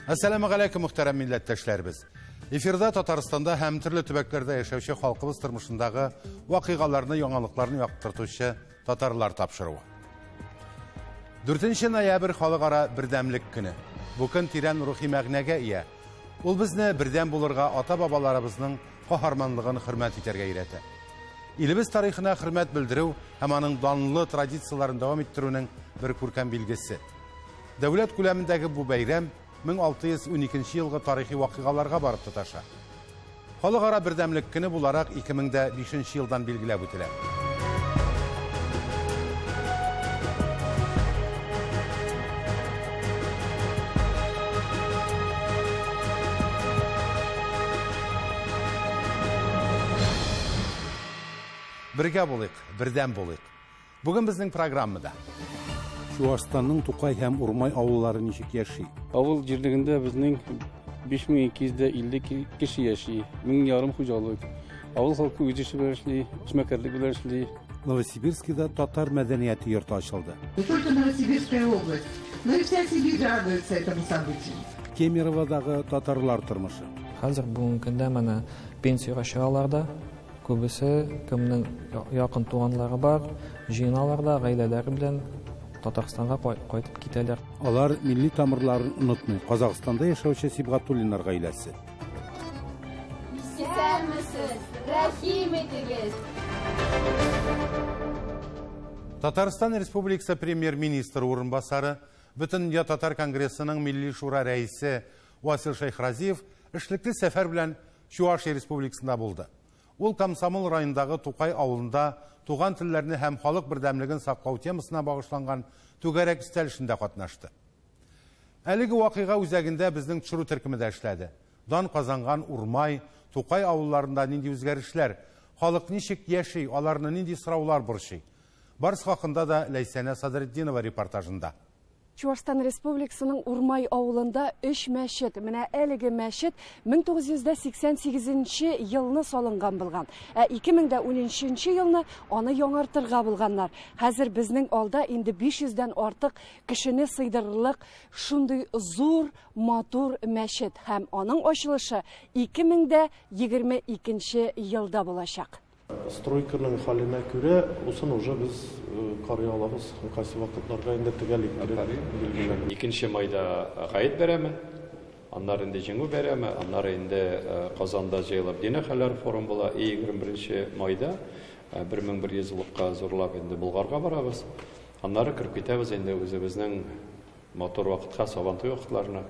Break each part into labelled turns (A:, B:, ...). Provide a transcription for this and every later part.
A: Assalamu alaikum muhtaram milletteşlerimiz. Efirde Tataristanda hem türlü tübeklerde yaşayışı halkımız tırmışındağı vakıgalarını, yoğunluklarını yaktırtuşu Tatarlar tapşırığı. 4 noyabr Xalqara Birdemlik günü. Bu gün tiren ruhi məğnəgə iya. Ol bizni birden bulurğa ata-babalarımızın qaharmanlığını hürmet iterge iyrəti. İlimiz tarixine hürmet bildirүү hem anın danlı tradisiyalarını devam ettirүүnün bir kurkan bilgisi. Devlet kulemindeki bu bayram 1612 yılғы tarihi vakıgalarga barıp tutaşa. Xalqara Birdemlik günü bularak 2005 yıldan bilgilep ötüle. Birge bolayık, birden bolayık. Bugün bizning programmada
B: Чувашстанның Тукай һәм Урмай авыллары ничек яши?
C: Авыл җирлегендә безнең 5250 кеше яши. 1000 ярым хуҗалык. Авыл халкы үз эше белән эшли, эшмәкәрлек белән эшли.
B: Новосибирскида татар мәдәнияте йорты ачылды.
D: Не только Новосибирская область, но и вся Сибирь радуется этому событию.
B: Кемеровадагы татарлар тормышы.
E: Хәзер бүгенге көндә менә пенсияга чыгаларда күбесе кемнең якын туганлары бар, җыйналарда гаиләләре белән Татарстанга кайтып китәләр.
B: Алар милли тамырларын онытмый. Казакстанда яшәүче Сибгатуллиннар гаиләсе.
F: Исәнмесез, рәхим итегез.
A: Татарстан Республикасы премьер-министры урынбасары, Бөтен Татар конгрессының милли шура рәисе Васил Шайхразиев эшлекле сәфәр белән Чувашия Республикасында булды. Ул Комсомол районындагы Тукай авылында туган телләрне һәм халык бердәмлеген саклау темасына багышланган түгәрәк өстәлешендә катнашты. Әлеге вакыйга үзәгендә безнең төшерү төркеме дә эшләде. Дан казанган Урмай, Тукай авылларында нинди үзгәрешләр, халык ничек яши, аларны нинди сораулар борчый. Барысы хакында да Ләйсәнә Садретдинова репортажында.
G: Чувашстан Республикасының Урмай авылында 3 мәчет, менә әлеге мәчет 1988 елны салынган булган. 2013 елны аны яңартырга булганнар. Хәзер безнең алда инде 500дән артык кешене сыйдырырлык шундый зур, матур мәчет һәм аның ачылышы 2022 елда булачак.
H: Стройканың халына күрә, усын уже біз карый алабыз, кайсы вакытларга инде төгәлик кирәк.
I: 2 майда гайет бәреме, аннары инде җиңү бәреме, аннары инде Казанда җыелып дини хәлләр форум була. 21 майда 1100 еллыкка зурлап инде Булгарга барабыз. Аннары киреп китәбез инде үзебезнең мотор вакытка, Сабантуй вакытларына.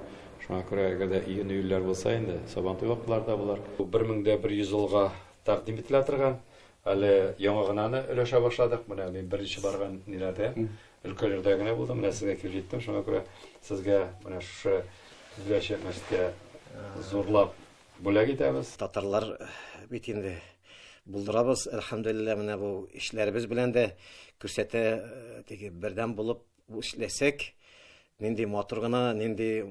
I: Шуңа күрә әгәр июнь-июльләр булса инде Сабантуй вакытларда булар. 1100 елга тәкъдим ителә торган. Әле яңа гынаны өләшә башладык. Менә мин беренче барган ниләрдә, өлкәләрдә генә булдым. Менә сезгә килеп җиттем. Шуңа күрә сезгә менә шу өләшә мәчеткә зурлап бүләк итәбез.
J: Татарлар бит инде булдырабыз. Әлхәмдүлилләh, менә бу эшләребез белән дә күрсәтә, теге бердәм булып эшләсәк, нинди матур гына, нинди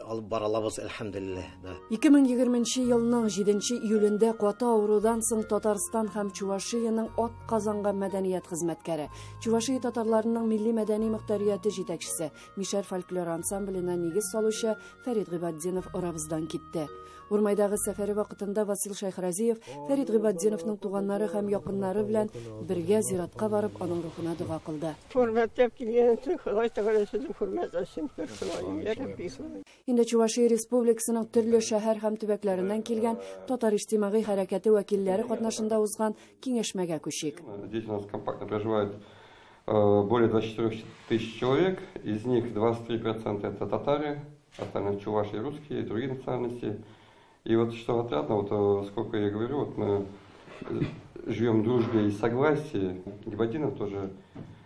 J: алып баралабыз, әлхәмдүлилләh.
G: 2020 елның 7 июлендә каты авырудан соң Татарстан һәм Чувашияның ат казанган мәдәният хезмәткәре, Чувашия татарларының милли мәдәни мөхтәрияте җитәкчесе, Мишәр фольклор ансамбленә нигез салучы Фәрит Гыйбаддинов арабыздан китте. Урмайдагы сәфәре вакытында Васил Шайхразиев Фәрит Гыйбаддиновның туганнары һәм якыннары белән бергә зиратка барып, аның рухына дуга кылды.
K: Хөрмәтләп килгән өчен Ходай Тәгалә сезне хөрмәтләсен.
G: Инде Чувашия Республикасының төрле шәһәр һәм төбәкләреннән килгән татар иҗтимагый хәрәкәте вәкилләре катнашында узган киңәшмәгә күчик.
L: Здесь у нас компактно проживает более 24 тысяч человек, из них 23% это татары, остальные чуваши, русские и другие национальности. И вот что отрадно, вот сколько я говорю, вот мы живем в дружбе и согласии. Гибаддинов тоже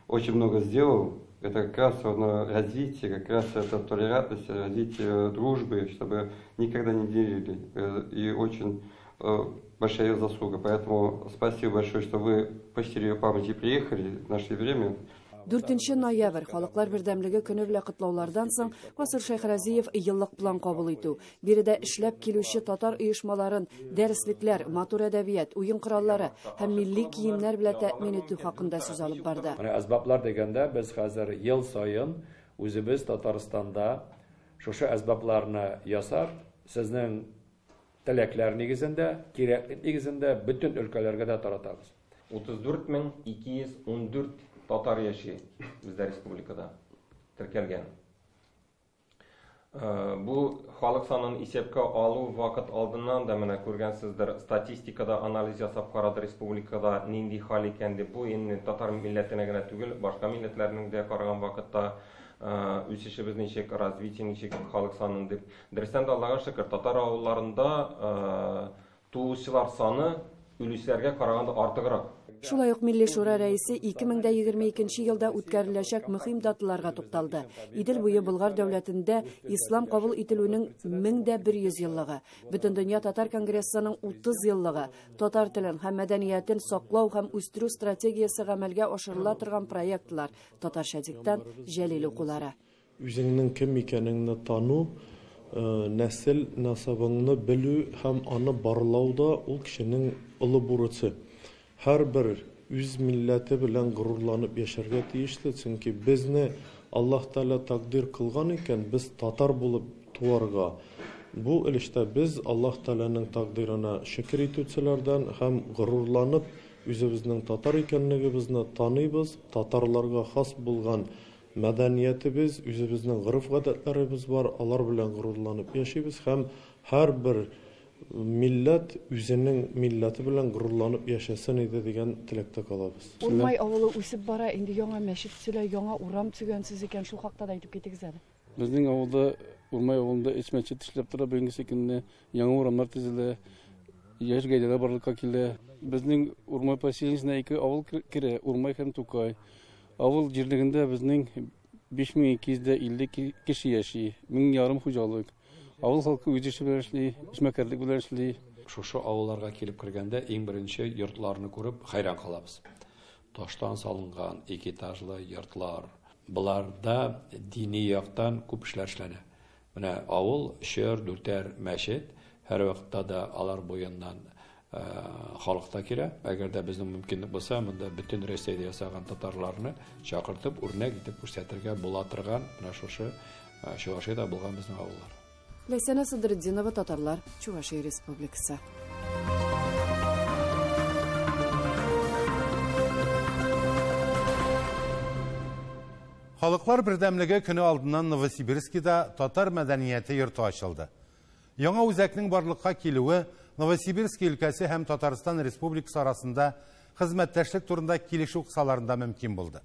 L: очень много сделал. Это как раз развитие, как раз это толерантность, развитие дружбы, чтобы никогда не делили. И очень большая заслуга. Поэтому спасибо большое, что вы почтили ее память и приехали в наше время.
G: 4 ноябрь халыклар бердәмлеге көне белән котлаулардан соң Васил Шайхразиев еллык план кабул итү. Биредә эшләп килүче татар оешмаларын, дәреслекләр, матур әдәбият, уен кораллары һәм милли киемнәр белән тәэмин итү хакында сүз алып барды.
I: Әсбаплар дигәндә без хәзер ел сайын үзебез Татарстанда Шушы әсбапларны ясар, сезнең теләкләр нигезендә, кирәклек нигезендә бөтен өлкәләргә дә таратабыз.
M: 34,214 татар яши бездә республикада теркәлгән. Бу халык санын исәпкә алу вакыт алдыннан да менә күргәнсездер, статистикада анализ ясап карады республикада нинди хәл икән дип. Бу инде татар милләтенә генә түгел, башка милләтләрнең дә караган вакытта үсешебез ничек, развитие ничек, халык санын дип. Дөрестән дә Аллага шөкер, татар авылларында туучылар саны үлүчеләргә караганда артыграк.
G: Шулай ук Милли шура рәисе 2022 елда үткәреләчәк мөһим даталарга тукталды. Идел буе Болгар дәүләтендә ислам кабул ителүнең 1100 еллыгы, Бөтендөнья татар конгрессының 30 еллыгы, татар телен һәм мәдәниятен саклау һәм үстерү стратегиясе гамәлгә ашырыла торган проектлар, татарчадиктан Җәлил укулары.
H: Үзеңнең кем икәнеңне тану, нәсел насабыңны белү һәм аны барлауда ул кешенең улы бурычы. Һәрбер үз милләте белән горурланып яшәргә тиешле, чөнки безне Аллаһ Тәала тaqdir кылган икән, без татар булып туарга. Бу өлештә без Аллаһ Тәаланың тaqдирына шөкер итүчеләрдән һәм горурланып үзебезнең татар икәнлегебезне таныйбыз, татарларга хас булган мәдәниятебез, үзебезнең гырыф-гадәтләребез бар, алар белән горурланып яшибез һәм һәрбер милләт үзенең милләте белән горурланып яшәсен иде дигән теләктә калабыз.
G: Урмай авылы үсеп бара, инде яңа мәчет төзелә, яңа урам төзегәнсез икән, шул хакта да әйтеп китегез әле.
C: Безнең авылда, Урмай авылында эч мәчет эшләп тора, бүгенге көнне яңа урамнар төзелә, яшь гаиләләр барлыкка килә. Безнең Урмай поселениесенә 2 авыл керә, Урмай һәм Тукай. Авыл җирлегендә безнең 5250 кеше яши, 1000 хуҗалык. Авыл халкы үз эше белән эшли, эшмәкәрлек белән эшли.
I: Шушы авылларга килеп кергәндә иң беренче йортларны күреп хайран калабыз. Таштан салынган 2 этажлы йортлар. Буларда дини яктан күп эшләр эшләнә. Менә авыл 3-4 мәчет, һәр вакытта да алар буеннан халыкта килә. Әгәр дә безнең мөмкинлек булса, монда бөтен Россиядә ясаган татарларны чакыртып, үрнәк итеп күрсәтергә була торган менә шушы Чувашиядә булган безнең авыллар.
G: Ләйсәнә Сыдырдинова, Татарлар, Чувашия Республикасы.
A: Халыклар бердәмлеге көне алдыннан Новосибирскида татар мәдәнияте йорты ачылды. Яңа үзәкнең барлыкка килүе Новосибирск өлкәсе һәм Татарстан Республикасы арасында хезмәттәшлек турында килешү кысаларында мөмкин булды.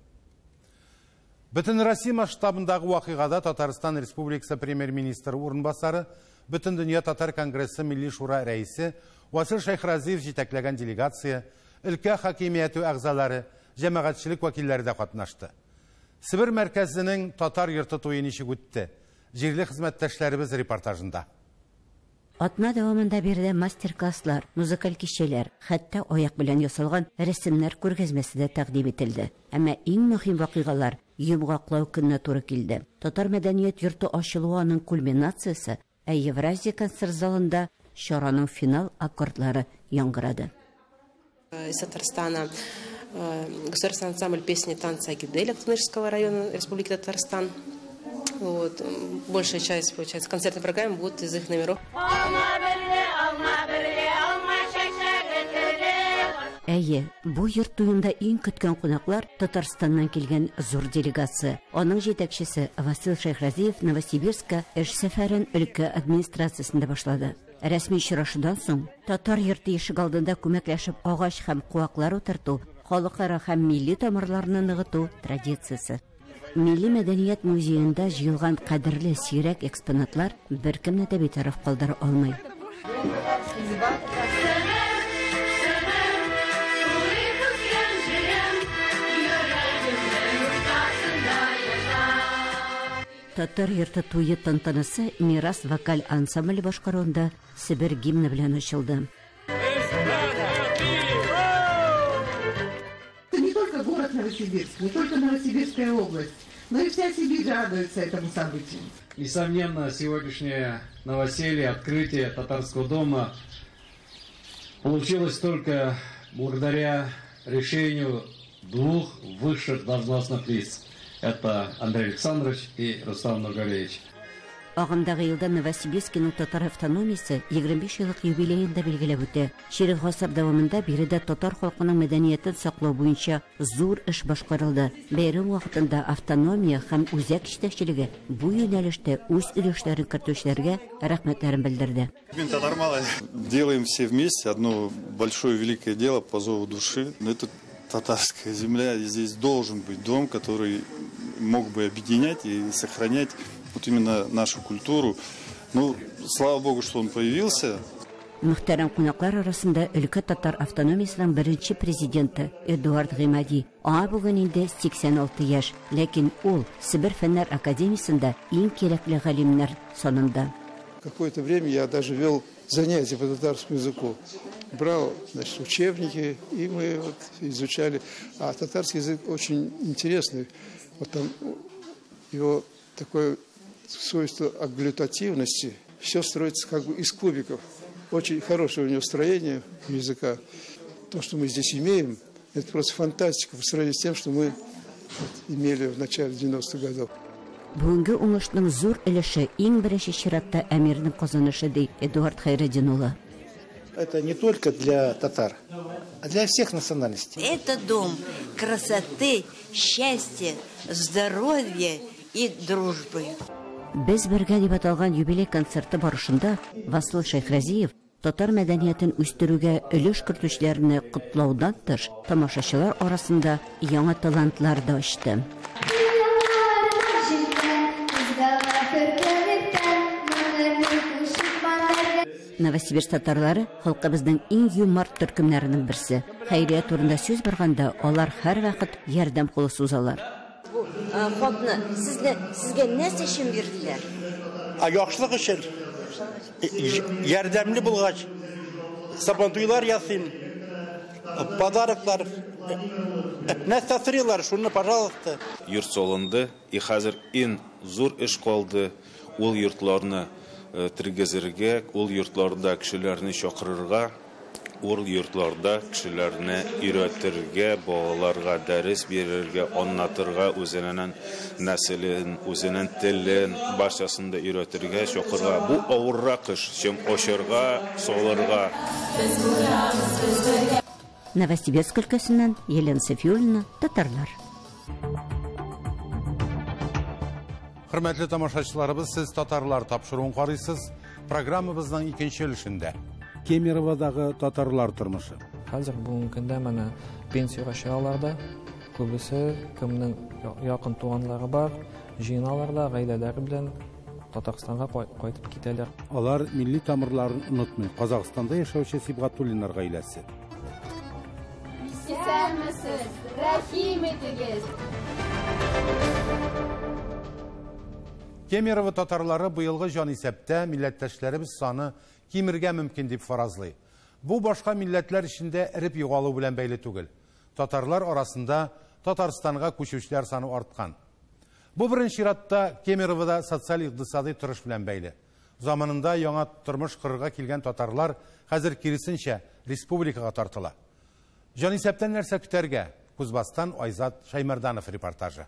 A: Бөтен Россия масштабындагы вакыйгада Татарстан Республикасы премьер-министры урынбасары, Бөтендөнья татар конгрессы Милли шура рәисе Васил Шайхразиев җитәкләгән делегация, өлкә хакимияте әгъзалары, җәмәгатьчелек вәкилләре дә катнашты. Себер мәркәзенең татар йорты туе ничек үтте? Җирле хезмәттәшләребез репортажында.
N: Атна дәвамында бирде мастер-класслар, музыкаль кичәләр, хәтта аяк белән ясалган рәсемнәр күргәзмәсе дә тәкъдим ителде. Әмма иң мөһим вакыйгалар йомгаклау көненә туры килде. Татар мәдәният йорты ачылуының кульминациясе Евразия концерт залында чараның финал аккордлары яңгырады.
O: Из Татарстана государственный ансамбль песни и танца Агидель Актунышского района Республики Татарстан. Вот. Большая часть, получается, концертной программы будет из их номеров.
N: Әйе, бу йорт туенда иң көткән кунаклар Татарстаннан килгән зур делегация. Аның җитәкчесе Васил Шайхразиев Новосибирскка эш сәфәрен өлкә администрациясендә башлады. Рәсми очрашудан соң татар йорты ишек алдында күмәкләшеп агач һәм куаклар утырту, халыкара һәм милли тамырларны ныгыту традициясе. Милли мәдәният музеенда җыелган кадерле сирәк экспонатлар беркемне дә битараф калдыра алмый. Татар йорты туе тантанасы Мирас вокаль ансамбль башкаруында Себер гимны белән ачылды.
D: Это не только город Новосибирск, не только Новосибирская область, но и вся Сибирь радуется этому событию.
P: Несомненно, сегодняшнее новоселье, открытие татарского дома получилось только благодаря решению двух высших должностных лиц. Это Андрей Александрович и Руслан Нургалевич.
N: Агымдагы елда Новосибирскиның татар автономиясе 25 еллык юбилейын да билгеләп үтә. Ширек гасыр дәвамында биредә татар халкының мәдәниятен саклау буенча зур эш башкарылды. Бәйрәм вакытында автономия һәм үзәк җитәкчелеге бу юнәлештә үз өлешләрен кертүчеләргә рәхмәтләрен белдерде.
Q: Делаем все вместе одно большое великое дело по зову души. Это татарская земля, и здесь должен быть дом, который мог бы объединять и сохранять вот именно нашу культуру. Ну, слава Богу, что он появился.
N: Мөхтәрәм кунаклар арасында өлкә татар автономиясының беренче президенты Эдуард Гыймади. Аңа бүген инде 86 яшь, ләкин ул Сибир фәннәр академиясендә иң кирәкле галимнәр санында.
R: Какое-то время я даже вел занятия по татарскому языку. Брал, значит, учебники, и мы вот изучали. А татарский язык очень интересный. Вот там его такое свойство агглютативности. Все строится как бы из кубиков. Очень хорошее у него строение языка. То, что мы здесь имеем, это просто фантастика по сравнению с тем, что мы имели в начале 90-х годов.
N: Бүгенге уңышның зур өлеше иң беренче чиратта әмирнең казанышы ди Эдуард Хайретдин улы.
S: Это не только для татар, а для всех национальностей.
T: Это дом красоты, счастья, здоровья и дружбы.
N: Без бергә дип аталган юбилей концерты барышында Васил Шайхразиев татар мәдәниятен үстерүгә өлеш кертүчеләрне котлаудан тыш тамашачылар арасында яңа талантлар да ачты. Новосибирск татарлары халкыбызның иң юмар төркемнәренең берсе. Хәйрия турында сүз барганда, алар һәр вакыт ярдәм кулы сузалар.
T: Бу хатны сезгә нәрсә өчен бирделәр?
S: Яхшылык өчен. Ярдәмле булгач, сабантуйлар ясыйм. Подароклар. Нәрсә сорыйлар, шуны, пожалуйста.
U: Йорт салынды, и хәзер иң зур эш калды. Ул йортларны тергезергә, ул йортларда кешеләрне чакырырга, ул йортларда кешеләрне өйрәтергә, балаларга дәрес бирергә, аңлатырга, үзенең нәселен, үзенең телен барчасын да өйрәтергә, чакырырга. Бу авыррак эш, чем ошырга, салырга.
N: Новосибирск өлкәсеннән Елена Сафиуллина, татарлар.
A: Хөрмәтле тамашачыларыбыз, сез татарлар тапшыруын карыйсыз. Программабызның икенче өлешендә.
B: Кемеровадагы татарлар тормышы.
E: Хәзер бүгенге көндә менә пенсияга чыгаларда, күбесе кемнең якын туганлары бар, җыйналарда гаиләләре белән Татарстанга кайтып китәләр.
B: Алар милли тамырларын онытмый. Казакстанда яшәүче Сибгатуллиннар гаиләсе.
F: Исәнмесез, рәхим итегез.
A: Кемерово татарлары быелгы җанисәптә милләттәшләребез саны кимергә мөмкин дип фаразлый. Бу башка милләтләр эчендә эреп югалу белән бәйле түгел. Татарлар арасында Татарстанга күчүчеләр саны арткан. Бу беренче чиратта Кемеровода социаль-икътисади торыш белән бәйле. Заманында яңа тормыш кырырга килгән татарлар хәзер киресенчә республикага тартыла. Җанисәптән нәрсә көтәргә? Кузбастан Айзат Шаймарданов репортажы.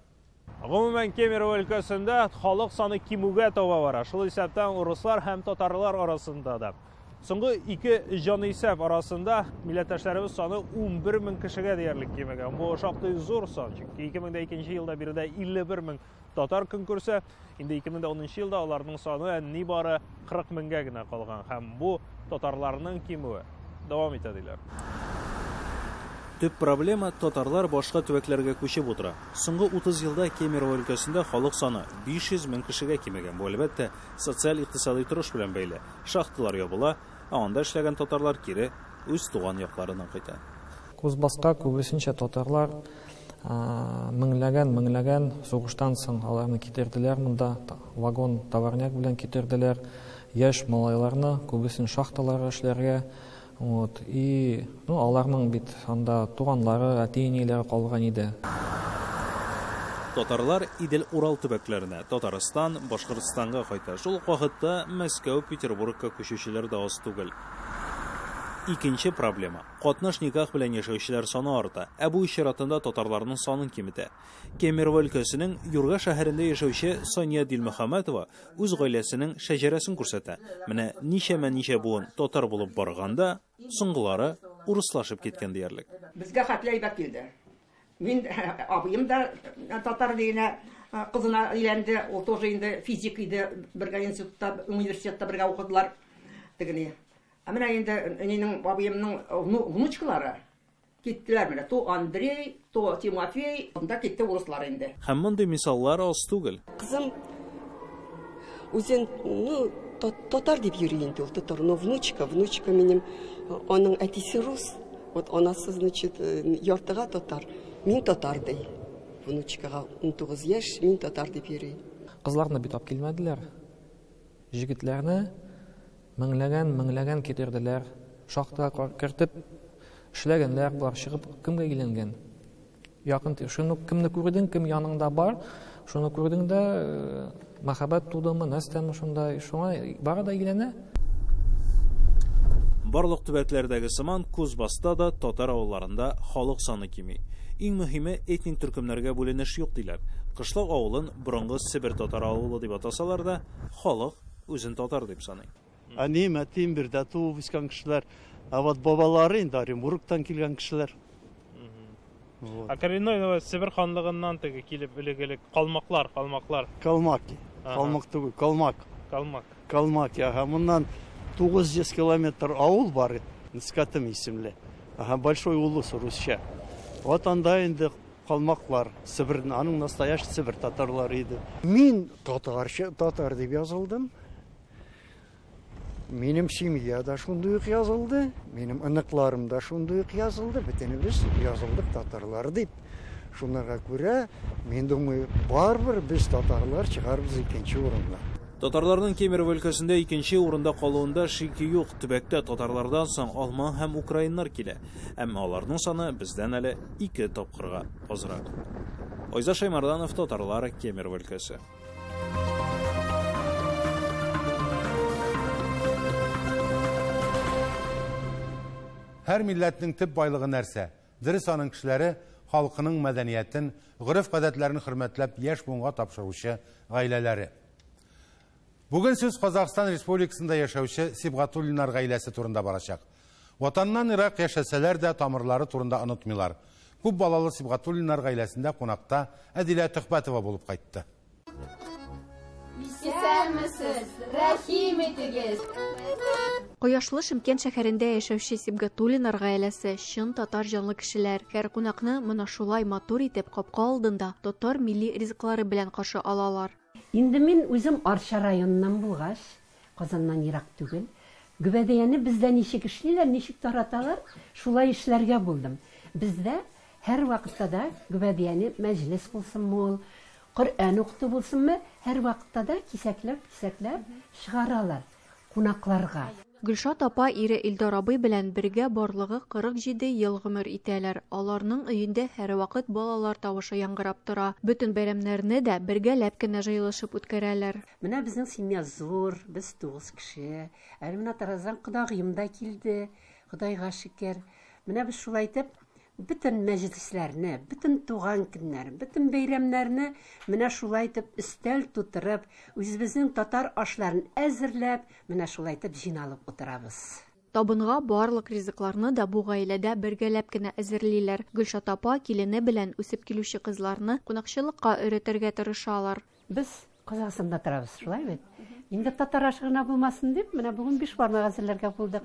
V: Гомумән Кемерово өлкәсендә халык саны кимүгә таба бара. Шул исәптән урыслар һәм татарлар арасында да. Соңгы 2 җанисәп арасында милләттәшләребез саны 11 мең кешегә диярлек кимәгән. Бу шактый зур сан. Чөнки 2002 елда биредә 51 мең татар көн күрсә, инде 2010 елда аларның саны нибары 40 меңгә генә калган. Һәм бу татарларның кимүе. Дәвам итә диләр.
W: Төп проблема татарлар башка төбәкләргә күчеп утыра. Соңгы 30 елда Кемерово өлкәсендә халык саны 500 мең кешегә кимәгән. Бу әлбәттә социаль-икътисади торыш белән бәйле. Шахталар ябыла, анда эшләгән татарлар кире үз туган якларына кайта.
E: Кузбасска күбесенчә татарлар меңләгән сугыштан соң аларны китерделәр монда, вагон товарняк белән китерделәр. Яшь малайларны күбесен шахталарга эшләргә. Вот, и аларның бит анда туганлары, әти-әниләре калган иде.
W: Татарлар Идел Урал төбәкләренә, Татарстан, Башкортстанга кайта. Шул вакытта Мәскәү, Петербургка күчүчеләр дә аз түгел. Икенче проблема. Катнаш никах белән яшәүчеләр саны арта. Бу ишаратында татарларның санын киметә. Кемерово өлкәсенең Юрга шәһәрендә яшәүче Соня Дилмөхәммәтова үз гаиләсенең шәҗәрәсен күрсәтә. Менә ничә буын татар булып барганда, соңгылары урыслашып киткән диярлек.
J: Безгә хәтләй бәкилде. Мин абыем да татар дигән кызына өйләнде. Ул тоже инде физик иде, бергә институтта, университетта бергә укыдылар. Тегене. Менә инде минем абыемның внучкалары киттеләр менә. То Андрей, то Тимофей, анда китте урыслар инде.
W: Һәм мондый мисаллар аз түгел.
K: Кызым үзен, татар дип йөри инде ул, татар, но внучка минем, аның әтисе рус. Вот анасы, значит, яртыга татар. Мин татар ди. Внучкага 19 яшь, мин татар дип йөри.
E: Кызларны бит алып килмәделәр. Җегетләрне меңләгән китерделәр. Шахтага кертеп эшләгәннәр, булар чыгып кемгә өйләнгән. Якын шуны кемне күрдең, кем яныңда бар, шуны күрдең дә мәхәббәт тудымы, нәрсәме шунда, шуңа бары да өйләнә.
W: Барлык төбәкләрдәге сыман Кузбасста да татар авылларында халык саны кими. Иң мөһиме этник төркемнәргә бүленеш юк диләр. Кышлак авылын борынгы Себер татар авылы дип атасалар да, халык үзен татар дип саный.
L: Әнем, әтем бердә туып үскән кешеләр, вот бабалары инде Оренбургтан килгән кешеләр.
V: Коренной Себер ханлыгыннан теге килеп элек калмаклар.
L: Калмак түгел, Калмак. Моннан 900 километр авыл бар, Нескатым исемле. Большой улус русча. Вот анда инде калмаклар, Себернең, аның настоящий Себер татарлары иде. Мин татар дип язылдым. Минем семья да шундый ук язылды, минем ыныкларым да шундый ук язылды, бөтенебез язылдык татарлар дип. Шуннарга күрә, мин думаю, барбыр без татарлар чыгарбыз икенче урынга.
W: Татарларның Кемерово өлкәсендә икенче урында калуында шики юк. Төбәктә татарлардан соң алман һәм украиннар килә. Әмма аларның саны бездән әле 2 тапкырга азрак. Айза Шаймарданов, татарлар, Кемерово өлкәсе.
A: Һәр милләтнең төп байлыгы нәрсә? Дөрес аның кешеләре халкының мәдәниятен, гореф-гадәтләрен хөрмәтләп яшь буынга тапшыручы гаиләләре. Бүген сүз Казакстан Республикасында яшәүче Сибгатуллиннар гаиләсе турында барачак. Ватаннан ирак яшәсәләр дә тамырлары турында онытмыйлар. Күп балалы Сибгатуллиннар гаиләсендә кунакта Әдилә Төхбәтова булып кайтты.
F: Исәнмесез, рәхим итегез.
X: Кояшлы Шымкент шәһәрендә яшәүче Сибгатуллиннар гаиләсе чын татар җанлы кешеләр. Һәр кунакны моны шулай матур итеп капка алдында татар милли ризыклары белән каршы алалар.
Y: Инде мин үзем Арча районыннан булгач, Казаннан ерак түгел, Гүбәдәяне бездә ничек эшлиләр, ничек тараталар, шулай эшләргә булдым. Бездә һәр вакытта да Гүбәдәяне мәҗлес булсынмы, Коръән укыту булсынмы, һәр вакытта да кисәкләп чыгаралар кунакларга.
X: Гөлшат апа ире Илдар абый белән бергә барлыгы 47 ел гомер итәләр. Аларның өендә һәр вакыт балалар тавышы яңгырап тора. Бөтен бәйрәмнәрне дә бергәләп кенә җыелышып үткәрәләр.
Y: Менә безнең семья зур, без 9 кеше. Әле менә тараздан кодагыем да килде. Худайга шөкер. Менә без шулай итеп бөтен мәҗлесләрне, бөтен туган көннәрне, бөтен бәйрәмнәрне менә шулай итеп өстәл тутырып, үзебезнең татар ашларын әзерләп, менә шулай итеп җыйналып утырабыз.
X: Табынга барлык ризыкларны да бу гаиләдә бергәләп кенә әзерлиләр. Гөлшат апа килене белән үсеп килүче кызларны кунакчылыкка өйрәтергә тырышалар.
Y: Без Казакстанда торабыз, шулай бит. Инде татар ашы гына булмасын дип, менә бүген 5 бармак әзерләргә булдык.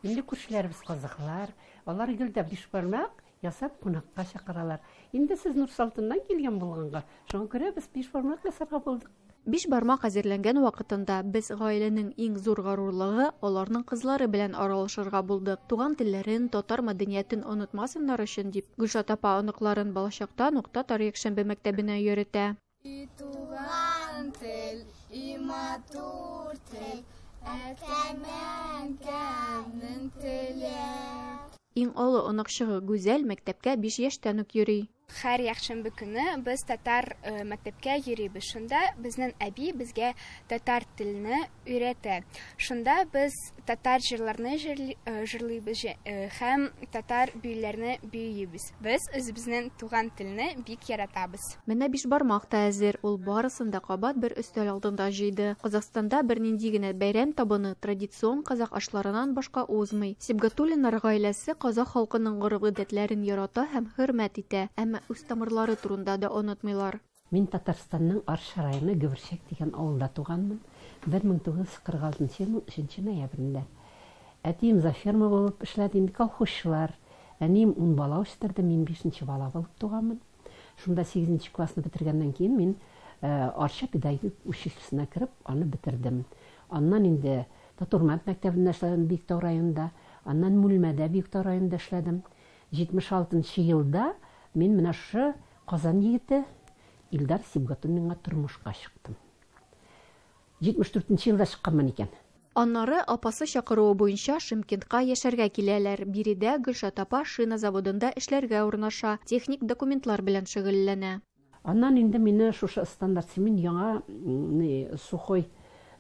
Y: Инде күршеләрбез казаклар, алар гөлдә 5 бармак ясап кунакка чакыралар. Инде сез Нурсалтыннан килгән булганга, шуңа күрә без 5 бармак ясарга булдык.
X: 5 бармак әзерләнгән вакытында без гаиләнең иң зур горурлыгы аларның кызлары белән аралашырга булдык. Туган телләрен, татар мәдәниятен онытмасыннар өчен дип, Гөлшат апа оныкларын балачактан ук татар якшәмбе мәктәбенә йөритә.
F: Туган тел, матур тел, әкәмән кәмнең теле.
X: Иң олы оныкчыгы Гүзәл мәктәпкә 5 яшьтән үк йөри.
F: Һәр якшәмбе көне без татар мәктәпкә йөрибез. Шунда безнең әби безгә татар телене өйрәтә. Шунда без татар җырларны җырлыйбыз һәм татар биюләрне биюбез. Без үзебезнең туган телне бик яратабыз.
X: Менә биш бармак та әзер, ул барысын да кабат бер өстәл алдында җыйды. Казакстанда бернинди генә бәйрәм табыны традицион казак ашларынан башка узмый. Сибгатуллиннар гаиләсе казак халкының гореф-гадәтләрен ярата һәм хөрмәт итә, әмма үз тамырлары турында да онытмыйлар.
Y: Мин Татарстанның Арча районы Гөберчәк дигән авылда туганмын. 1946 елның 3 ноябрендә. Әтием за ферма булып эшләде, инде колхозчылар. Әнием 10 бала үстерде, мин 5нче бала булып туганмын. Шунда 8нче классны бетергәннән кейін мин Арча педагогик училищесына кіріп, аны бетердем. Аннан инде Татурмат мәктәбендә эшләдем Биектау районында, аннан Мүлмәдә Биектау районында эшләдем. 76нчы елда мин менә шу Казан егете Илдар Сибгатуллинга тормышка чыктым. 74нче елда чыкканмын икән.
X: Аннары апасы чакыруы буенча Шымкентка яшәргә киләләр. Биредә Гөлшат апа шина заводында эшләргә урнаша, техник документлар белән шөгыльләнә.
Y: Аннан инде мине шушы стандарт симин яңа сухой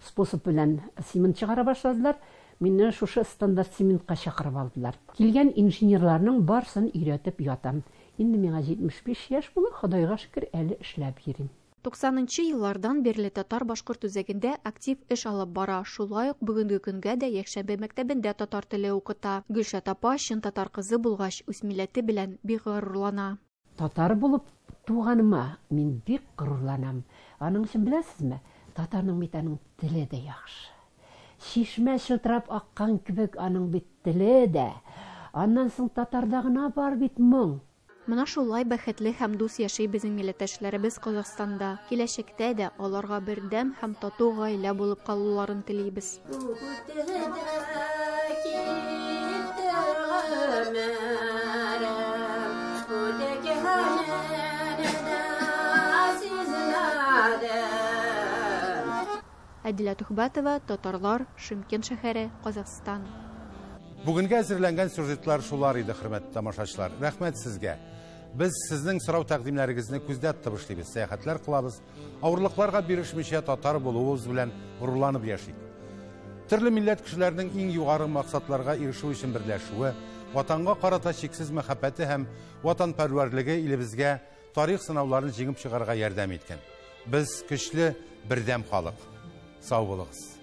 Y: способ белән симин чыгара башладылар. Мине шушы стандарт симинтка чакырып алдылар. Килгән инженерларның барсын өйрәтеп ятам. Инде миңа 75 яшь булды, Ходайга шөкер, әле эшләп йөрим.
X: 90нчы еллардан бирле татар-башкорт үзәгендә актив эш алып бара. Шулай ук бүгенге көнгә дә Якшәмбе мәктәбендә татар теле укыта. Гөлшат апа чын татар кызы булгач, үз милләте белән бик горурлана.
Y: Татар булып туганыма мин бик горурланам. Аның өчен беләсезме? Татарның бит аның теле дә яхшы. Шишмә шылтырап аккан кебек аның бит теле дә. Аннан соң татарда гына бар бит моң.
X: Менә шулай бәхетле һәм дус яши безнең милләттәшләребез Казакстанда. Киләчәктә дә аларга бердәм һәм тату гаилә булып калуларын телибез. Әдилә Тухбатова, Татарлар, Шымкент шәһәре, Казакстан.
A: Бүгенге әзерләнгән сюжетлар шулар иде, хөрмәтле тамашачылар. Рәхмәт сезгә. Без сезнең сорау тәкъдимнәрегезне күздә тотып сәяхәтләр кылабыз. Авырлыкларга бирешмичә татар булуыбыз белән горурланып яшик. Төрле милләт кешеләренең иң югары максатларга ирешү өчен берләшүе, ватанга карата чиксез мәхәббәте һәм ватанпәрвәрлеге илебезгә тарих сынауларын җиңеп чыгарга ярдәм иткән. Без көчле бердәм халык. Сау булыгыз.